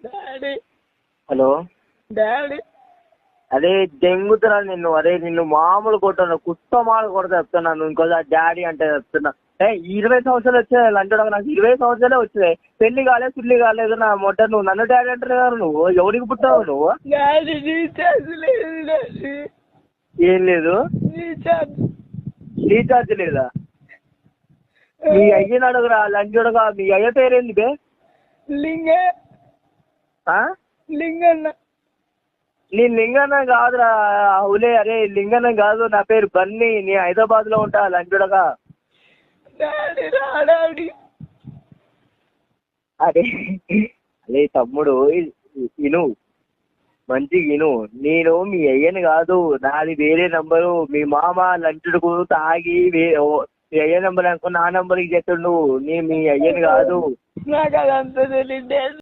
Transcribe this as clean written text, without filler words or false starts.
Daddy hello daddy అదే దెంగుతున్నా నిన్ను. అరే నిన్ను మామూలు కొట్టాను, కుత్తమాలు కొడతా చెప్తున్నాను. ఇంకోసారి డాడీ అంటే చెప్తున్నా. 20 సంవత్సరాలు వచ్చాయి లంచడం, నాకు 20 సంవత్సరాలే వచ్చాయి. పెళ్లి కాలేదు, పిల్లి కాలేదు. నా మొట్ట నువ్వు నన్ను డాడీ అంటారు కదా. నువ్వు ఎవరికి పుట్టావు నువ్వు? డాడీ రీఛార్జ్ లేదు డాడీ. ఏం లేదు? రీఛార్జ్ లేదా? మీ అయ్యని అడుగురా లంచోడుగా. మీ అయ్య పేరేంది బే? లింగన్న. నీ లింగన్న కాదురా అవులే. అరే లింగన్న కాదు, నా పేరు బన్నీ. నీ హైదరాబాద్ లో ఉంటా లంచోడగా. అరే అరే తమ్ముడు ఇను, మంచిగా ఇను. నేను మీ అయ్యని కాదు, నాది వేరే నంబరు. మీ మామ లంచుడుకు తాగి మీ అయ్య నంబర్ అనుకో నా నంబర్కి చెప్తుండు. నీ మీ అయ్యని కాదు. నాకు అదంతా తెలియదు.